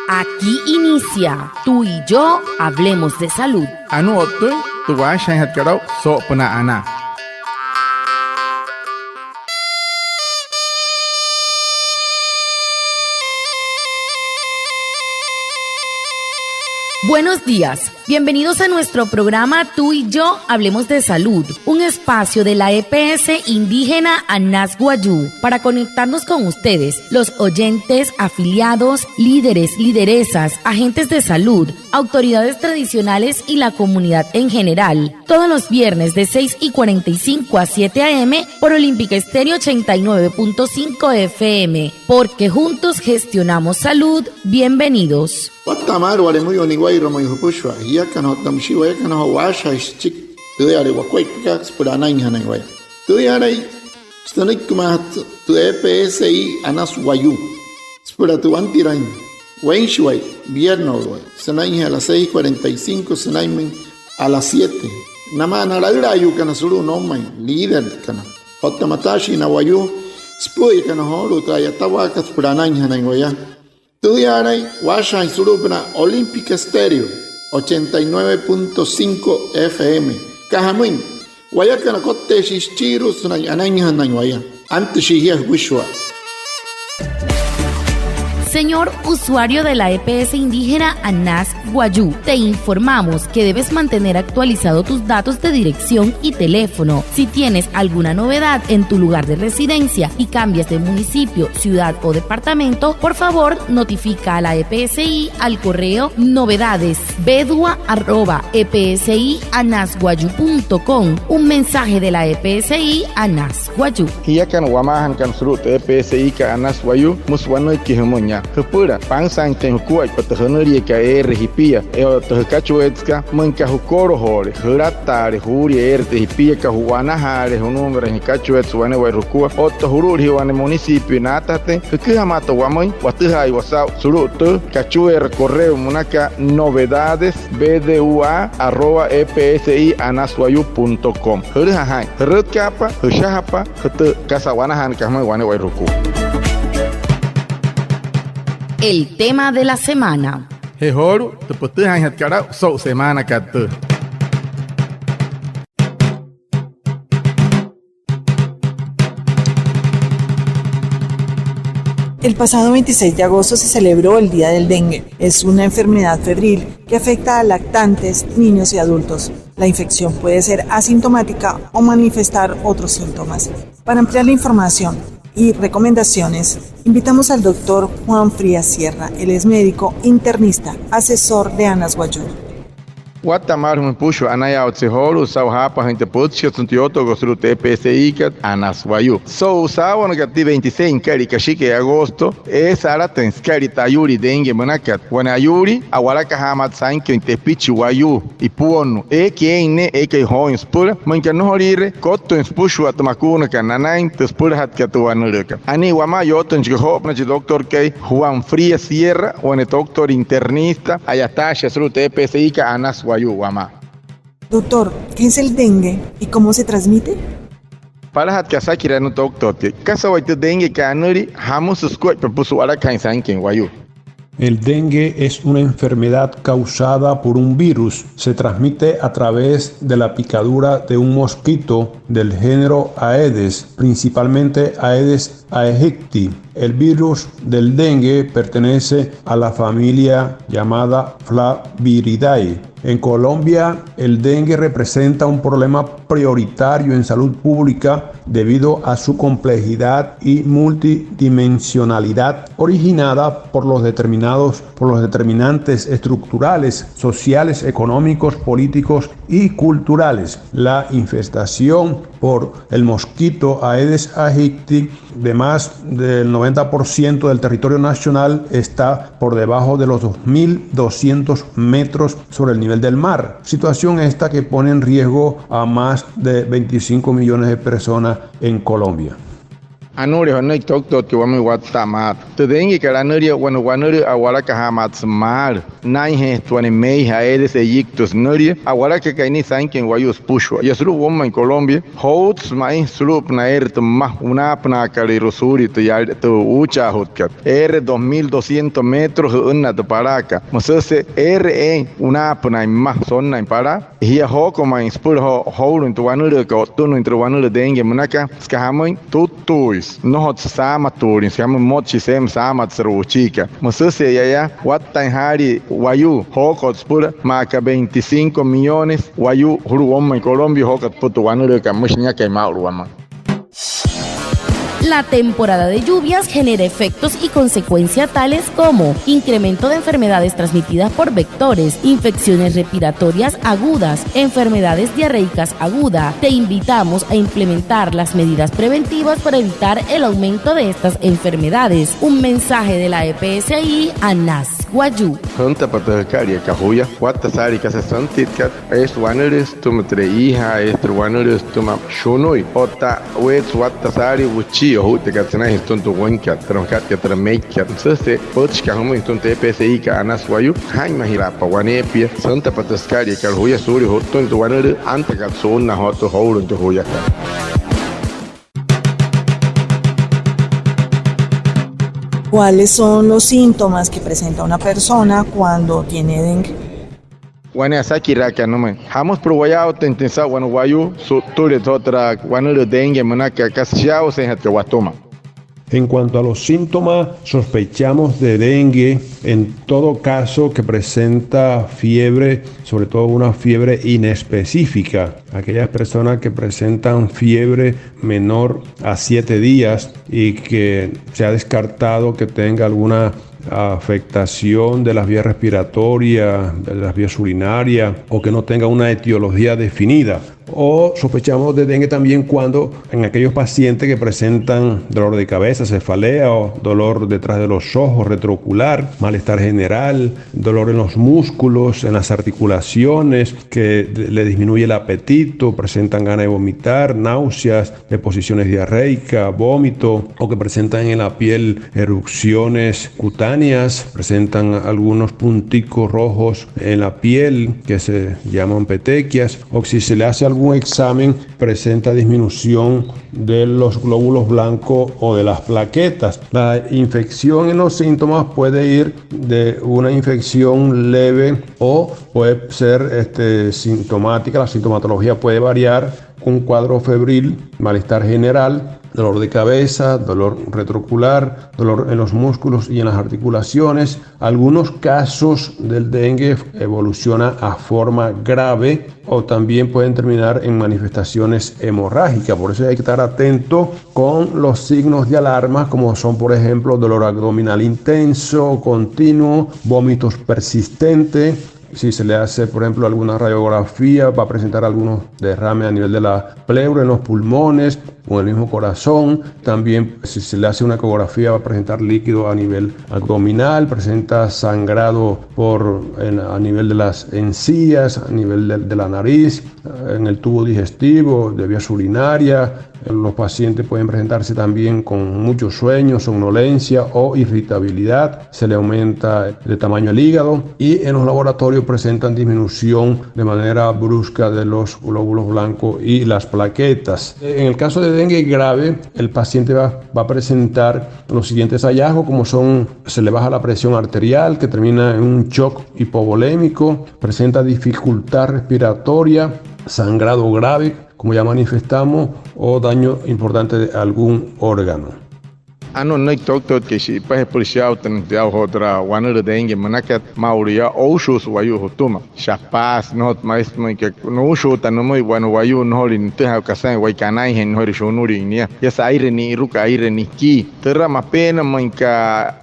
Aquí inicia Tú y yo hablemos de salud. Anu otu tuwa shanhat karau so pena ana. Buenos días, bienvenidos a nuestro programa Tú y yo hablemos de salud, un espacio de la EPS indígena Anas Guayú para conectarnos con ustedes, los oyentes, afiliados, líderes, lideresas, agentes de salud, autoridades tradicionales y la comunidad en general. Todos los viernes de 6:45 a 7 a.m. por Olímpica Estéreo 89.5 FM, porque juntos gestionamos salud. Bienvenidos. Watamar wale muy oniguay romoy hupushwa ya kana tamshiwa ya kana washa chik tuyare wakwai pika spurana inhanai tuyare stanik kumat tu EPSI Anas Guayú spura tu antirain wenshwai viernes sanai a las 6:45 sanai a las 7 namana la yu kana suru no mai líder kana hotamatashi na Guayú spui kana holu tayatawa ka spurana inhanai ya Tuyaray, Washa y Surupna, Olímpica Estéreo, 89.5 FM. Cajamuin, Guayacana Cote Shichiru, Anaña Nañuaya, antes Shihia Wishwa. Señor usuario de la EPS indígena Anas Guayú, te informamos que debes mantener actualizado tus datos de dirección y teléfono. Si tienes alguna novedad en tu lugar de residencia y cambias de municipio, ciudad o departamento, por favor notifica a la EPSI al correo novedades.bedua@epsianasguayu.com. Un mensaje de la EPSI Anas Guayú. Hiyakan wamahan kan surut EPSI ka Anas Guayú muswano kihemonya. Hepura pangsan ten hukuai patahonuri ka rehipia tohkachuetska manka hukoro hore huratare huri rehipia ka huana hare hunumre hikachuets wane wairukua otohururi wane municipio natate hukamato wamoi watihai wasau surutu kachuer correo munaka novedades@epsianasguayu.com hurahai hurutkapa hushahapa hutu kasawanahan kahmai wane wairuku. El tema de la semana. Hehoru, te putuhan het karau so semana katu. El pasado 26 de agosto se celebró el Día del Dengue. Es una enfermedad febril que afecta a lactantes, niños y adultos. La infección puede ser asintomática o manifestar otros síntomas. Para ampliar la información y recomendaciones, invitamos al doctor Juan Frías Sierra. Él es médico internista, asesor de Anas Guayú. Watamar pusho anaya otseholu sauhapa gente putcho tuntioto gosru EPSI kat Anas Guayú. So usaba no gati 26 kari kashike agosto es ara tenskari tayuri dengue manakat. Wana yuri awala kahamat sanke tepichi Guayú ipuonu keine ke hoins pura manka no horire kotto pusho atmakuna kananain tespura hat katuanureka. Ani wama yoto njhopna doctor K Juan Frías Sierra wana doctor internista ayatasha sru EPSI ka Anas Guayú. Doctor, ¿qué es el dengue y cómo se transmite? Para hat kasakira no doctor que kasawaite dengue kanuri hamus squat propuso ala kansan ken Guayú. El dengue es una enfermedad causada por un virus. Se transmite a través de la picadura de un mosquito del género Aedes, principalmente Aedes aegypti. El virus del dengue pertenece a la familia llamada Flaviridae. En Colombia, el dengue representa un problema prioritario en salud pública debido a su complejidad y multidimensionalidad originada por los determinantes estructurales, sociales, económicos, políticos y culturales. La infestación por el mosquito Aedes aegypti de más del 90% del territorio nacional está por debajo de los 2.200 metros sobre el nivel del mar. Situación esta que pone en riesgo a más de 25 millones de personas en Colombia. Anuri honai tok que wami wat tamat. Te dengue que la nuria wanuri awara ka hamat smar. Nai he tuane mei ha edes ejictus nuria awara que kaini sanken wayus pusho. Yasru woma en Colombia. Hots mai slup na ma una pna kali rusuri te yal te ucha hotkat. 2200 metros una de paraca. Mosese una pna ma sonna en para. Hia hoko mai spur holu in tuanuri ka tunu in tuanuri dengue munaka skahamoin tutuis. No hot sama turin, skama mochi sem sama tsruchika. Mosese ya watta hari wayu hoko spur maka 25 millones wayu huruoma en Colombia hoko putuanuri ka mushnya ka mauluama. La temporada de lluvias genera efectos y consecuencias tales como incremento de enfermedades transmitidas por vectores, infecciones respiratorias agudas, enfermedades diarreicas agudas. Te invitamos a implementar las medidas preventivas para evitar el aumento de estas enfermedades. Un mensaje de la EPSI a Nasguayú. Junta patakaria kahuya, wata sari kasasantitka, es waneres tumetre hija, es waneres tuma shunui, ota wets wata sari wuchi hut que tsena histon tu wenka tronkat que tremeika sese pochka homo histon te PSI ka Anaswayu hain mahira pa wanepia santa pataskari ka huya suri hotton tu wanere ante ka sonna hoto holo tu huya. ¿Cuáles son los síntomas que presenta una persona cuando tiene dengue? Wane asaki raka no me. Hamos probado intensa wan wayu su tule totra wanere dengue manaka kasiao se hat watoma. En cuanto a los síntomas, sospechamos de dengue en todo caso que presenta fiebre, sobre todo una fiebre inespecífica. Aquellas personas que presentan fiebre menor a 7 días y que se ha descartado que tenga alguna afectación de las vías respiratorias, de las vías urinarias o que no tenga una etiología definida. O sospechamos de dengue también cuando en aquellos pacientes que presentan dolor de cabeza, cefalea o dolor detrás de los ojos, retroocular, malestar general, dolor en los músculos, en las articulaciones, que le disminuye el apetito, presentan ganas de vomitar, náuseas, deposiciones diarreicas, vómito, o que presentan en la piel erupciones cutáneas, presentan algunos punticos rojos en la piel que se llaman petequias, o si se le hace algún examen presenta disminución de los glóbulos blancos o de las plaquetas. La infección en los síntomas puede ir de una infección leve o puede ser sintomática. La sintomatología puede variar: un cuadro febril, malestar general, dolor de cabeza, dolor retroocular, dolor en los músculos y en las articulaciones. Algunos casos del dengue evolucionan a forma grave o también pueden terminar en manifestaciones hemorrágicas. Por eso hay que estar atento con los signos de alarma, como son, por ejemplo, dolor abdominal intenso, continuo, vómitos persistentes. Si se le hace, por ejemplo, alguna radiografía, va a presentar algunos derrames a nivel de la pleura, en los pulmones o en el mismo corazón. También, si se le hace una ecografía, va a presentar líquido a nivel abdominal, presenta sangrado a nivel de las encías, a nivel de la nariz, en el tubo digestivo, de vías urinarias. Los pacientes pueden presentarse también con mucho sueño, somnolencia o irritabilidad. Se le aumenta el tamaño del hígado y en los laboratorios presentan disminución de manera brusca de los glóbulos blancos y las plaquetas. En el caso de dengue grave, el paciente va a presentar los siguientes hallazgos, como son: se le baja la presión arterial, que termina en un shock hipovolémico, presenta dificultad respiratoria, sangrado grave, como ya manifestamos, o daño importante de algún órgano. Ano no tok que si pa policial ten de otra wanere dengue manakat mauria oshus wayu hotuma chapas not mais que no ushuta no muy bueno wayu no rin te ha kasan wai kanai hen hori shonuri nia ya saire ni ruka aire ni ki terra ma pena manka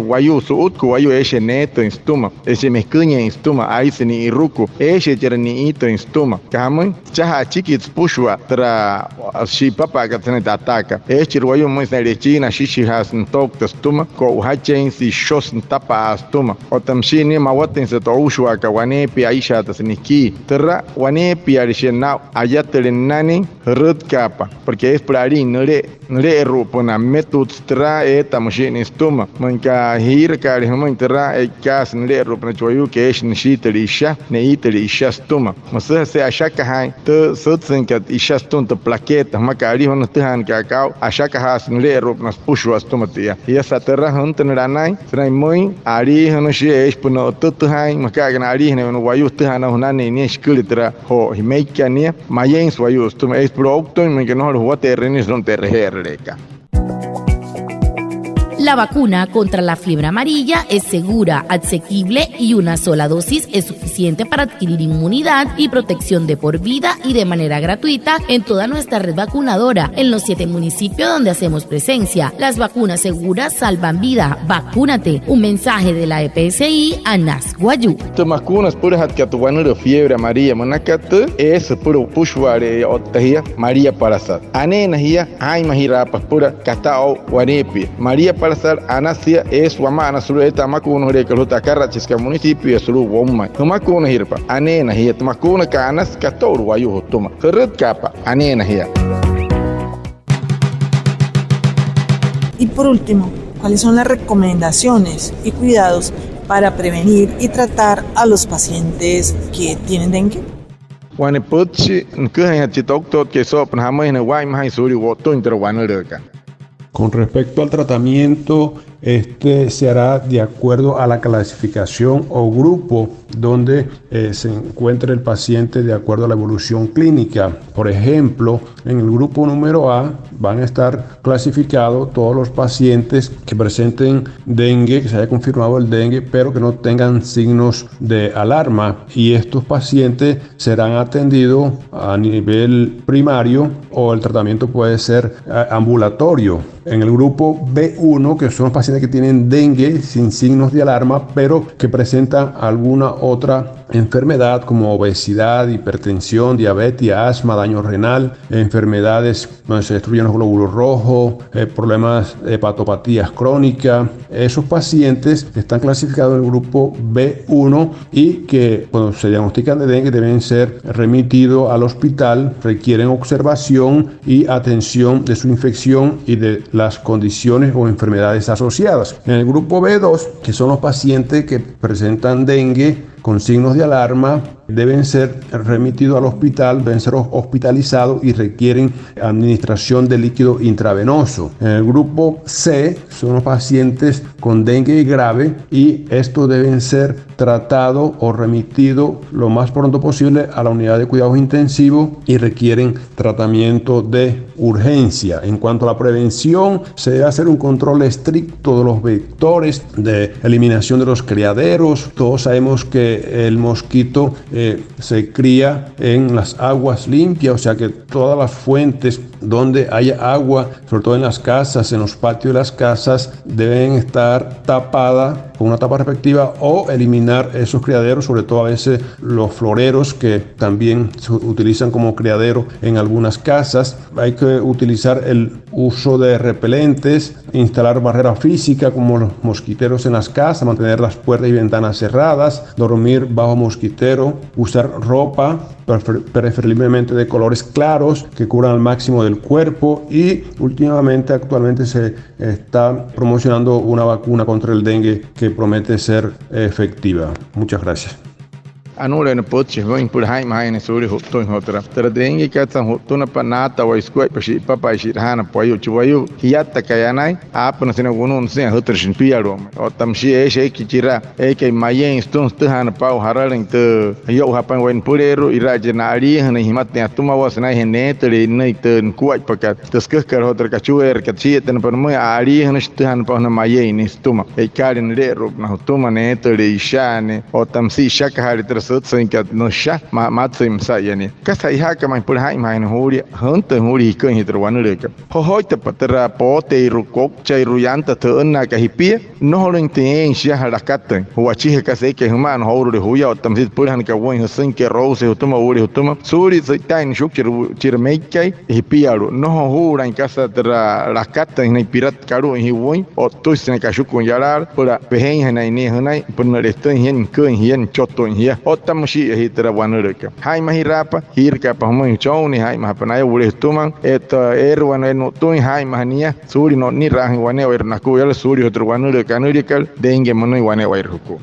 wayu suut ku wayu eshe neto instuma ese mezcuña instuma aise ni ruku eshe terni ito instuma kamun chaha chikits pushwa tra shi papa ka tene ataka eshe wayu mais na rechina shishi shihas ntoktas tuma ko hachen si shos tapas tuma o tamshini mawatin se to ushwa ka wanepi aisha tasniki terra wanepi arishena ayatelenani rut kapa porque es prari nre rupona metut tra tamshini stuma manka hir ka rihman terra kas nre rupna choyu ke es nishitri isha neitri isha stuma masa se ashaka hai te sutsen kat isha stun te plaqueta makari hon tehan ka ka ashaka has nre rupna pushwa stuma tia ya saterra hon tenranai srai moi ari hon shi es puno tuthai maka ari ne no wayu tehana honane ni shkulitra ho himeikania mayen swayu stuma es producto men que no lo terrenis don terreca. La vacuna contra la fiebre amarilla es segura, asequible y una sola dosis es suficiente para adquirir inmunidad y protección de por vida y de manera gratuita en toda nuestra red vacunadora en los 7 municipios donde hacemos presencia. Las vacunas seguras salvan vida. Vacúnate. Un mensaje de la EPSI a Nasguayú. Las vacunas puras hatcatuano de fiebre amarilla manacate es puro pushware otahia María Parasat. Anena hia ay mahirapas pura catao guanepi. María Parasat anasia es wamana sulu eta makuno hore kaluta karrachiska municipio sulu womma makuno hirpa anena hiya makuno kanas kator wayu hotuma red capa anena hiya. Y por último, ¿cuáles son las recomendaciones y cuidados para prevenir y tratar a los pacientes que tienen dengue? Waneputchi nkuhan chitoktot que sopna hamay wai mahai suri woto interwanelka. Con respecto al tratamiento, este se hará de acuerdo a la clasificación o grupo donde se encuentre el paciente de acuerdo a la evolución clínica. Por ejemplo, en el grupo número A van a estar clasificados todos los pacientes que presenten dengue, que se haya confirmado el dengue, pero que no tengan signos de alarma. Y estos pacientes serán atendidos a nivel primario o el tratamiento puede ser ambulatorio. En el grupo B1, que son los pacientes que tienen dengue sin signos de alarma, pero que presentan alguna otra enfermedad como obesidad, hipertensión, diabetes, asma, daño renal, enfermedades donde se destruyen los glóbulos rojos, problemas de hepatopatías crónicas. Esos pacientes están clasificados en el grupo B1 y que cuando se diagnostican de dengue deben ser remitidos al hospital, requieren observación y atención de su infección y de las condiciones o enfermedades asociadas. En el grupo B2, que son los pacientes que presentan dengue con signos de alarma, deben ser remitidos al hospital, deben ser hospitalizados y requieren administración de líquido intravenoso. En el grupo C son los pacientes con dengue grave y estos deben ser tratados o remitidos lo más pronto posible a la unidad de cuidados intensivos y requieren tratamiento de urgencia. En cuanto a la prevención, se debe hacer un control estricto de los vectores de eliminación de los criaderos. Todos sabemos que el mosquito se cría en las aguas limpias, o sea que todas las fuentes donde haya agua, sobre todo en las casas, en los patios de las casas, deben estar tapadas con una tapa respectiva o eliminar esos criaderos, sobre todo a veces los floreros que también se utilizan como criadero en algunas casas. Hay que utilizar el uso de repelentes, instalar barrera física como los mosquiteros en las casas, mantener las puertas y ventanas cerradas, dormir bajo mosquitero, usar ropa preferiblemente de colores claros que cubran al máximo del cuerpo y actualmente se está promocionando una vacuna contra el dengue que promete ser efectiva. Muchas gracias. Anula en poche voin por haim hain suri hotto in hotra tradengi katsan hotto na panata wa squai pashi papa shirhana poyo chuwayu hiatta kayanai apna sina gunun sin hotrishin piaro o tamshi e sheki chira e ke mayen stun stahana pau haralen te yo hapan wen purero irajena ari hana himat ne atuma wasna henetre nei ten kuai pakat teskar hotra kachuer kachieten per mo ari hana stahana pau na mayen stuma e karin le rob na hotuma netre ishane o tamsi shaka hari sut sin que no sha matsim sa yani ka sai ha ka mai pur hai mai no huri hunte huri ko hitro wanure ka hoita patra pote rukok chai ruyanta tuna ka hipia no holen ten sha harakatan huachi ka sai ke human horu huya tamsit pur han ka won sin ke rose utuma uri utuma suri sai tain shuk chirmeikai hipiaru no hura en casa tra rakatan nei pirat karu hi won o tu sin ka shuk kun yarar pura pehen hanai ni hanai pun restan hien kun hien choto hia o tamshi hitra wanure ka hai mai rapa hir ka pa mo choni hai ma panai uri tuman eta erwan no tun hai mahania suri no ni rang wane wer naku yal suri otro wanure ka no rikal denge mono wane wer huku.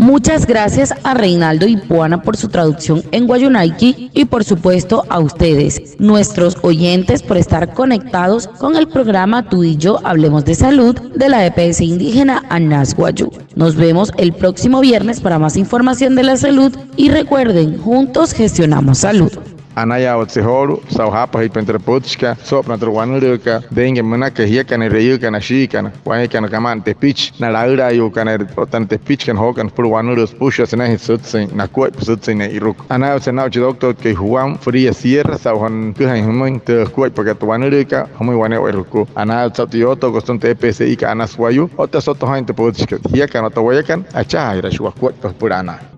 Muchas gracias a Reinaldo y Puana por su traducción en Guayunaiki y por supuesto a ustedes, nuestros oyentes, por estar conectados con el programa Tú y Yo Hablemos de Salud de la EPS indígena Anas Guayú. Nos vemos el próximo viernes para más información de la salud y recuerden, juntos gestionamos salud. Anaya Otsehoru, Sauhapa Hipentraputska, Sopna Truanuruka, Denge Munaka Hiakan Reyukan Ashikan, Wakan Kaman Tepich, Nalaura Yukan Otan Tepich can Hokan Purwanurus Pushas and his Sutsin, Nakoi Sutsin Iruk. Anaya Senauch Doctor Kehuam, Fria Sierra, Sauhan Kuhan Human, the Kuat Pagatuanuruka, Homuane Eruku, Anaya Satioto, Coston TPC, Anaswayu, Otasoto Hint Putska, Hiakan Otawakan, Achai Rashua Purana.